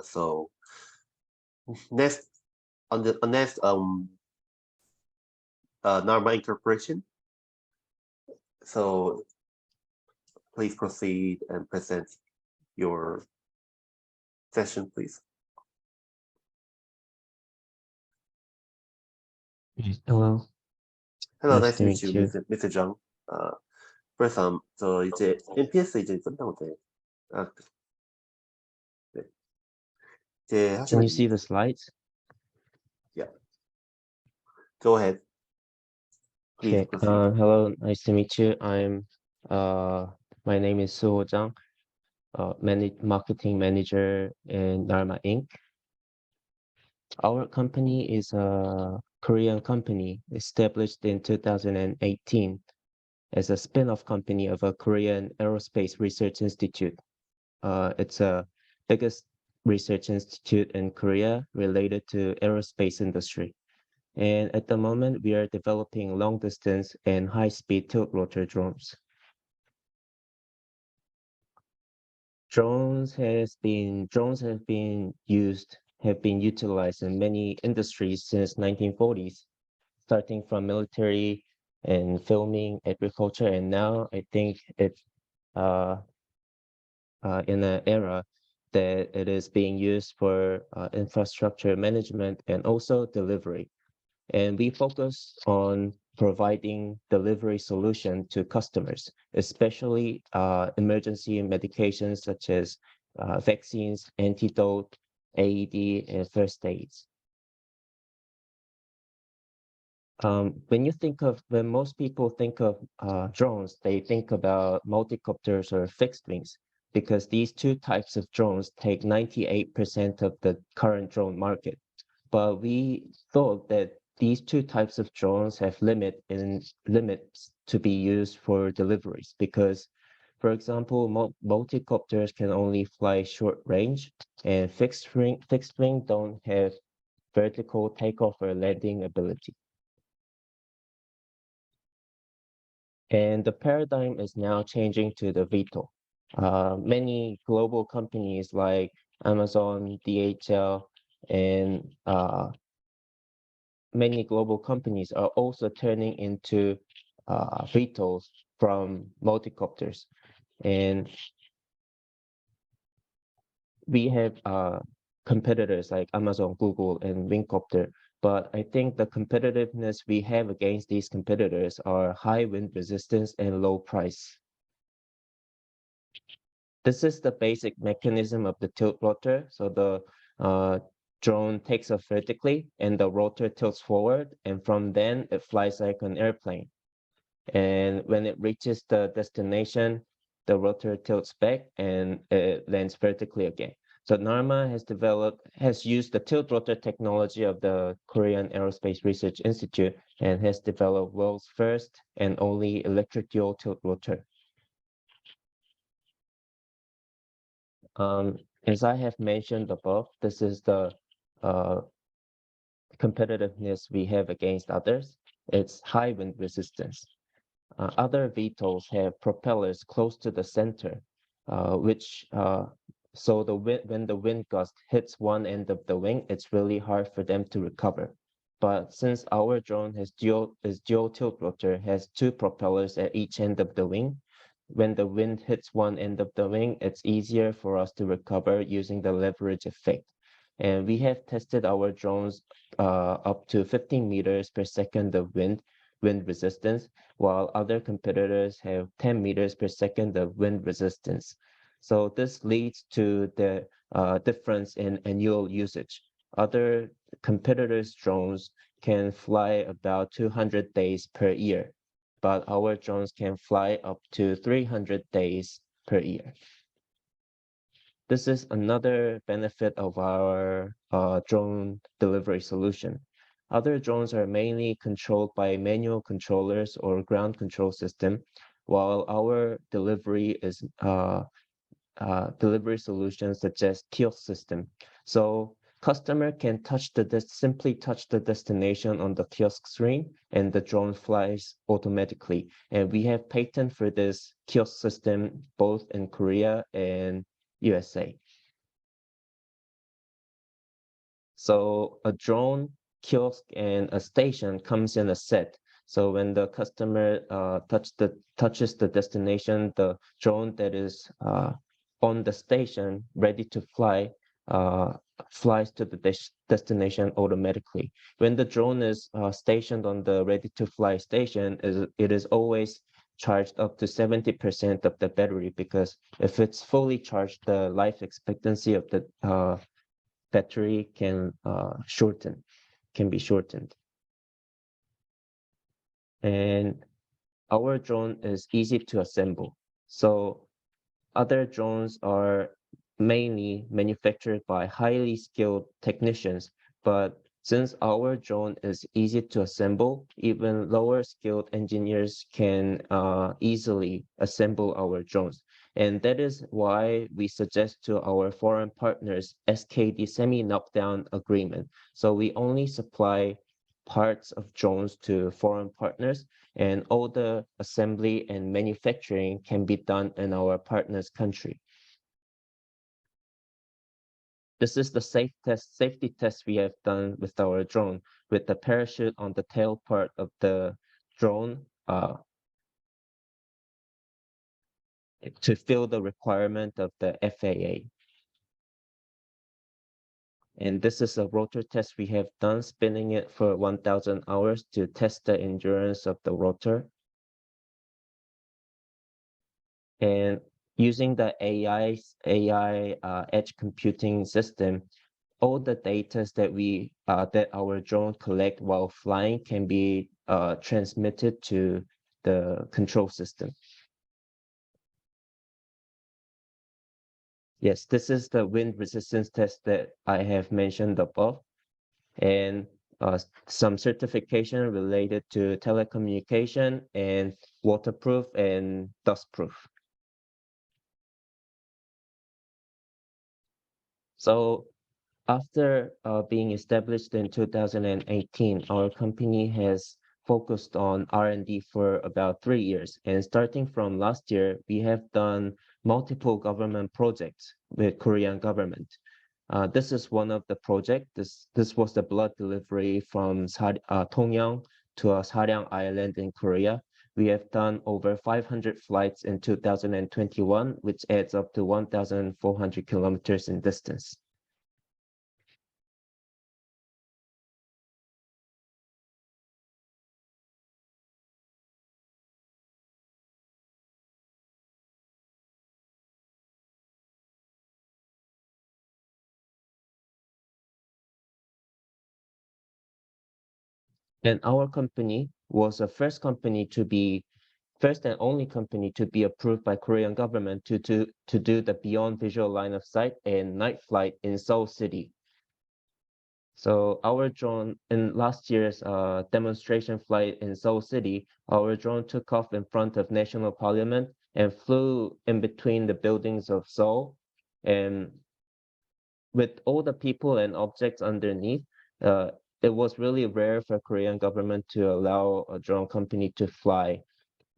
So next on the next Narma incorporation. So please proceed and present your session, please. Hello, Hello, nice nice to to meet meet you, you. Mr. Zhang. First, 저 이제 NPS 이제 끝나고 돼. 아, 네. 이제 Can 하시면 you see the 됩니다. slides? Yeah, go ahead. Please Okay. proceed. Hello, nice to meet you. My name is Suho Zhang, marketing manager in Narma Inc. Our company is a Korean company established in 2018 as a spin-off company of a Korean Aerospace Research Institute. It's a biggest research institute in Korea related to aerospace industry. And at the moment, we are developing long-distance and high-speed tilt-rotor drones. Drones have been utilized in many industries since 1940s, starting from military and filming, agriculture, and now I think it's in an era that it is being used for infrastructure management and also delivery. And we focus on providing delivery solution to customers, especially emergency medications such as vaccines, antidote, AED, and first aids. When most people think of drones, they think about multicopters or fixed wings, because these two types of drones take 98% of the current drone market. But we thought that these two types of drones have limits to be used for deliveries, because, for example, multicopters can only fly short range, and fixed wing don't have vertical takeoff or landing ability. And the paradigm is now changing to the VTOL. Many global companies like Amazon, DHL, and many global companies are also turning into VTOLs from multicopters. And we have competitors like Amazon, Google, and Wingcopter. But I think the competitiveness we have against these competitors are high wind resistance and low price. This is the basic mechanism of the tilt rotor. So the drone takes off vertically and the rotor tilts forward, and from then it flies like an airplane. And when it reaches the destination, the rotor tilts back and it lands vertically again. So Narma has used the tilt rotor technology of the Korean Aerospace Research Institute and has developed world's first and only electric dual tilt rotor. As I have mentioned above, this is the competitiveness we have against others. It's high wind resistance. Other VTOLs have propellers close to the center, so when the wind gust hits one end of the wing, it's really hard for them to recover. But since our drone has dual tilt rotor, has two propellers at each end of the wing, when the wind hits one end of the wing, it's easier for us to recover using the leverage effect. And we have tested our drones up to 15 meters per second of wind resistance, while other competitors have 10 meters per second of wind resistance. So this leads to the difference in annual usage. Other competitors' drones can fly about 200 days per year, but our drones can fly up to 300 days per year. This is another benefit of our drone delivery solution. Other drones are mainly controlled by manual controllers or ground control system, while our delivery is delivery solutions such as kiosk system. So customer can simply touch the destination on the kiosk screen, and the drone flies automatically. And we have patent for this kiosk system both in Korea and USA. So a drone, kiosk, and a station comes in a set. So when the customer touches the destination, the drone that is on the station, ready to fly, flies to the destination automatically. When the drone is stationed on the ready-to-fly station, it is always charged up to 70% of the battery, because if it's fully charged, the life expectancy of the battery can be shortened. And our drone is easy to assemble. So other drones are mainly manufactured by highly skilled technicians, but since our drone is easy to assemble, even lower skilled engineers can easily assemble our drones. And that is why we suggest to our foreign partners SKD semi-knockdown agreement. So we only supply parts of drones to foreign partners, and all the assembly and manufacturing can be done in our partner's country. This is the safety test we have done with our drone, with the parachute on the tail part of the drone to fill the requirement of the FAA. And this is a rotor test we have done, spinning it for 1,000 hours to test the endurance of the rotor. And using the AI edge computing system, all the data that our drone collect while flying can be transmitted to the control system. Yes, this is the wind resistance test that I have mentioned above, and some certification related to telecommunication and waterproof and dustproof. So after being established in 2018, our company has focused on R&D for about 3 years. And starting from last year, we have done multiple government projects with Korean government. This is one of the projects. This was the blood delivery from Tongyang to Saryang Island in Korea. We have done over 500 flights in 2021, which adds up to 1,400 kilometers in distance. And our company was the first and only company to be approved by Korean government to do the beyond visual line of sight and night flight in Seoul City. So our drone, in last year's demonstration flight in Seoul City, our drone took off in front of National Parliament and flew in between the buildings of Seoul. And with all the people and objects underneath, it was really rare for Korean government to allow a drone company to fly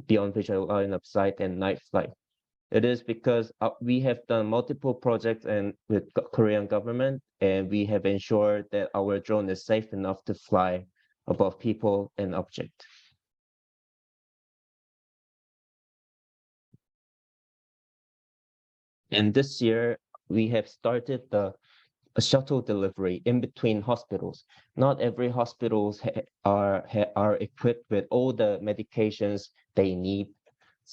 beyond visual line of sight and night flight. It is because we have done multiple projects with Korean government, and we have ensured that our drone is safe enough to fly above people and objects. And this year, we have started a shuttle delivery in between hospitals. Not every hospitals are equipped with all the medications they need.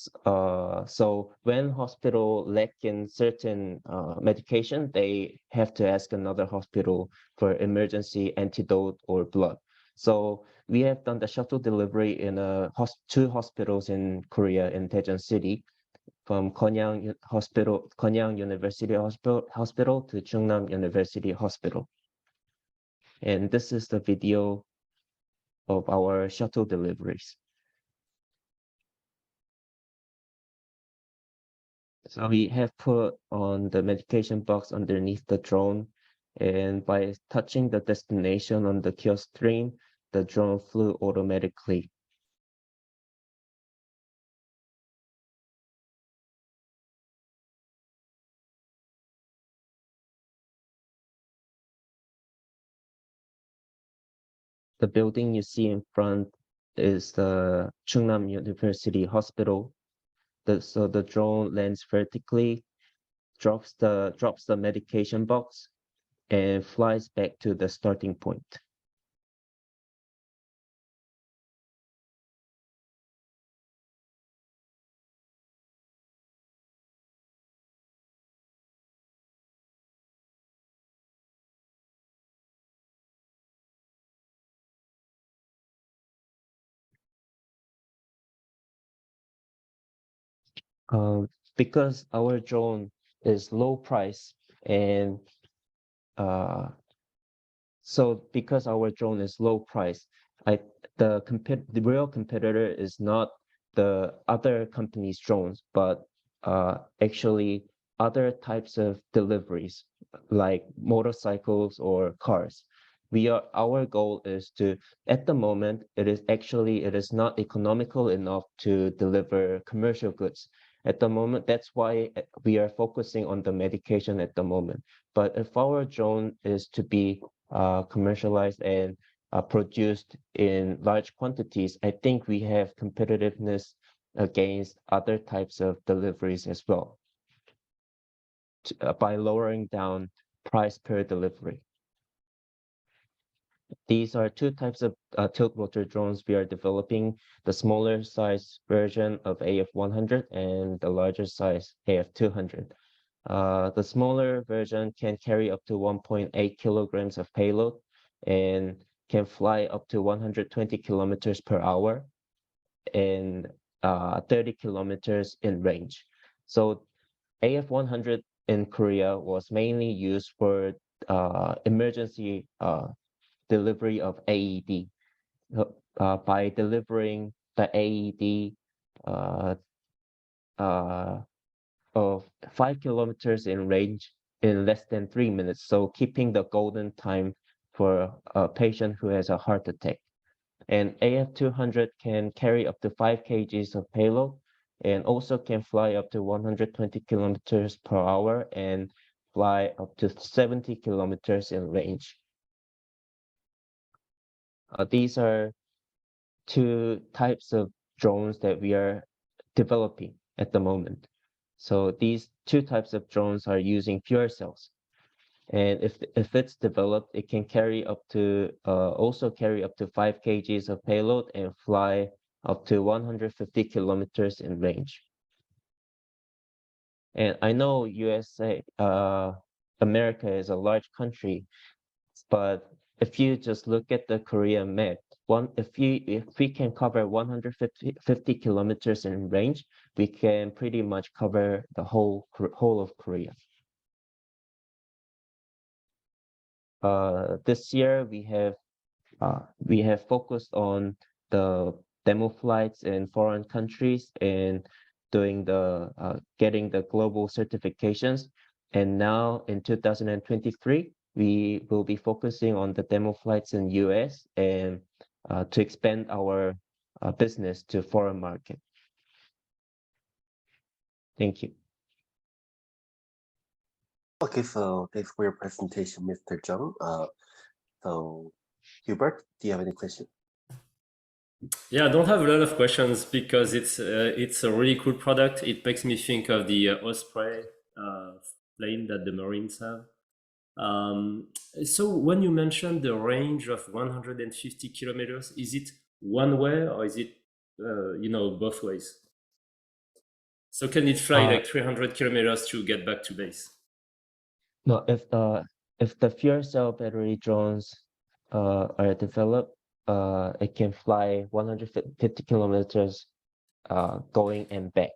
So when hospital lack in certain medication, they have to ask another hospital for emergency antidote or blood. So we have done the shuttle delivery in two hospitals in Korea, in Daejeon City, from Konyang University Hospital to Chungnam University Hospital. And this is the video of our shuttle deliveries. So we have put on the medication box underneath the drone, and by touching the destination on the kiosk screen, the drone flew automatically. The building you see in front is the Chungnam University Hospital. So the drone lands vertically, drops the medication box, and flies back to the starting point. Because our drone is low price and because our drone is low price, the real competitor is not the other company's drones, but actually other types of deliveries like motorcycles or cars. Our goal is to, at the moment, it is not economical enough to deliver commercial goods. At the moment, that's why we are focusing on the medication at the moment. But if our drone is to be commercialized and produced in large quantities, I think we have competitiveness against other types of deliveries as well by lowering down price per delivery. These are two types of tilt-rotor drones we are developing, the smaller size version of AF100 and the larger size AF200. The smaller version can carry up to 1.8 kilograms of payload and can fly up to 120 kilometers per hour and 30 kilometers in range. So AF100 in Korea was mainly used for emergency delivery of AED. By delivering the AED of 5 kilometers in range in less than 3 minutes, so keeping the golden time for a patient who has a heart attack. And AF200 can carry up to 5 kgs of payload and also can fly up to 120 kilometers per hour and fly up to 70 kilometers in range. These are two types of drones that we are developing at the moment. So these two types of drones are using fuel cells. And if it's developed, it can carry up to also carry up to 5 kgs of payload and fly up to 150 kilometers in range. And I know America is a large country, but if you just look at the Korean map, if we can cover 150 kilometers in range, we can pretty much cover the whole of Korea. This year we have focused on the demo flights in foreign countries and doing getting the global certifications. And now in 2023, we will be focusing on the demo flights in US and to expand our business to foreign market. Thank you. Okay, so thanks for your presentation, Mr. Jung. So Hubert, do you have any questions? Yeah, I don't have a lot of questions because it's a really cool product. It makes me think of the Osprey plane that the Marines have. So when you mentioned the range of 150 kilometers, is it one way or is it both ways? So can it fly like 300 kilometers to get back to base? No, if the fuel cell battery drones are developed, it can fly 150 kilometers going and back.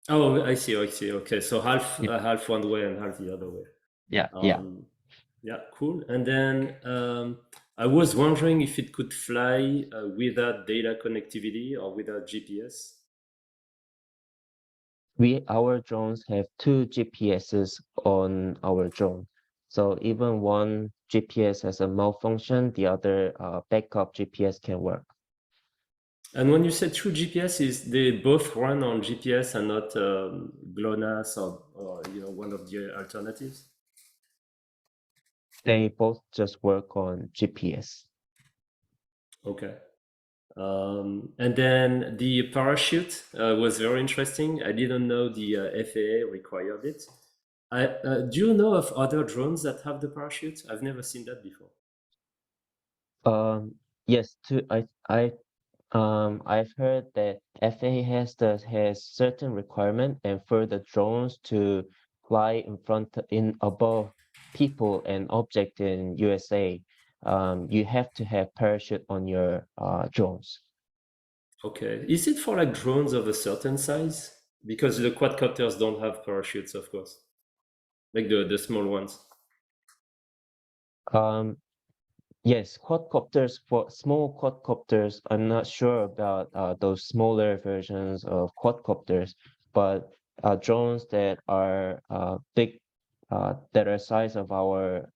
Oh, I see. Okay, so half one way and half the other way. Yeah, Yeah, cool. And then I was wondering if it could fly without data connectivity or without GPS. Our drones have 2 GPSs on our drone. So even one GPS has a malfunction, the other backup GPS can work. And when you said 2 GPS, they both run on GPS and not GLONASS or one of the alternatives? They both just work on GPS. Okay. And then the parachute was very interesting. I didn't know the FAA required it. Do you know of other drones that have the parachute? I've never seen that before. Yes, I've heard that FAA has certain requirement, and for the drones to fly in above people and object in USA, you have to have parachute on your drones. Okay. Is it for like drones of a certain size? Because the quadcopters don't have parachutes, of course, like the small ones. Yes, quadcopters, for small quadcopters, I'm not sure about those smaller versions of quadcopters, but drones that are big, that are size of our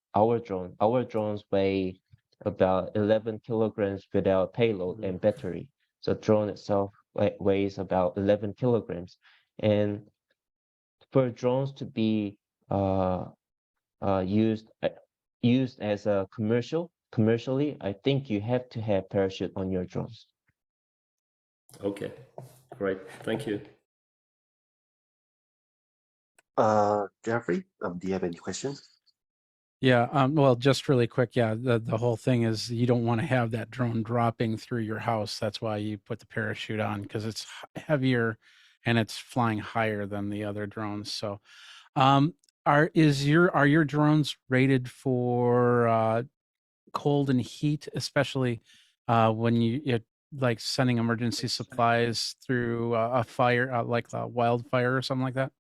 drone. Our drones weigh about 11 kilograms without payload and battery. So drone itself weighs about 11 kilograms. And for drones to be used as a commercially, I think you have to have parachute on your drones. Okay, great. Thank you. Jeffrey, do you have any questions? Yeah, well, just really quick, yeah, the whole thing is you don't want to have that drone dropping through your house. That's why you put the parachute on, because it's heavier and it's flying higher than the other drones. So, are your drones rated for cold and heat, especially when you like sending emergency supplies through a fire, like a wildfire or something like that?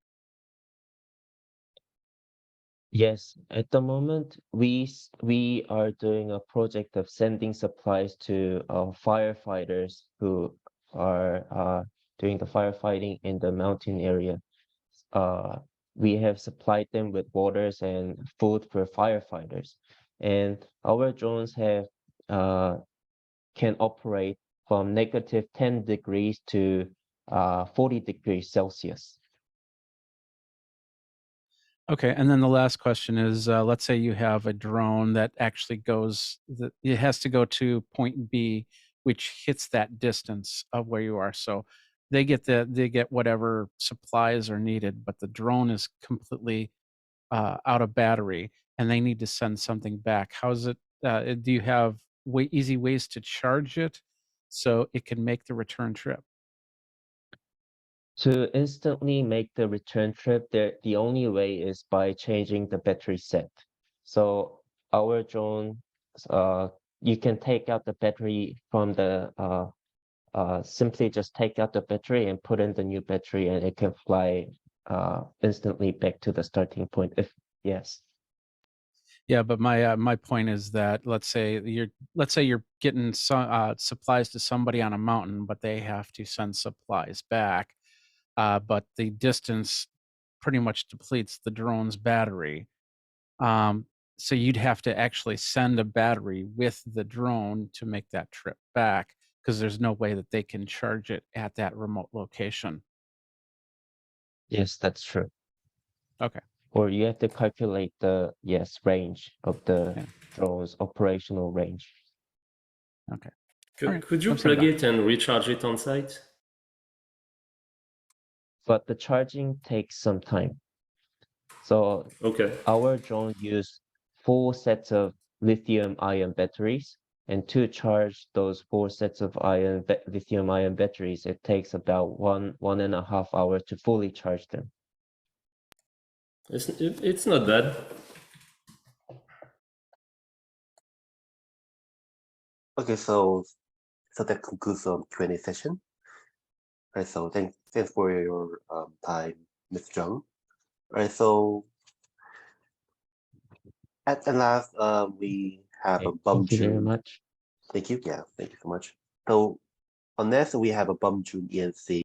Yes, at the moment we are doing a project of sending supplies to firefighters who are doing the firefighting in the mountain area. We have supplied them with waters and food for firefighters, and our drones have can operate from negative 10 degrees to 40 degrees Celsius. Okay, and then the last question is, let's say you have a drone that actually it has to go to point B, which hits that distance of where you are. So they get whatever supplies are needed, but the drone is completely out of battery, and they need to send something back. How's it? Do you have easy ways to charge it so it can make the return trip? To instantly make the return trip, the only way is by changing the battery set. So our drone, you can take out the battery from the simply just take out the battery and put in the new battery, and it can fly instantly back to the starting point. Yes. Yeah, but my point is that let's say you're getting some supplies to somebody on a mountain, but they have to send supplies back, but the distance pretty much depletes the drone's battery. So you'd have to actually send a battery with the drone to make that trip back, because there's no way that they can charge it at that remote location. Yes, that's true. Okay. Or you have to calculate the range of the Yeah. drone's operational range. Okay. Could you I'm sorry, plug it and recharge it on site? But the charging takes some time. So Okay. our drone use 4 sets of lithium-ion batteries, and to charge those 4 sets of lithium-ion batteries, it takes about 1.5 hours to fully charge them. It's not bad. Okay, so that concludes the Q&A session. Right, so thanks for your time, Ms. Jung. Right, so at last, we have a Bum Thank you very June. much. Thank you. Yeah, thank you so much. So on next, we have a Bum June ENC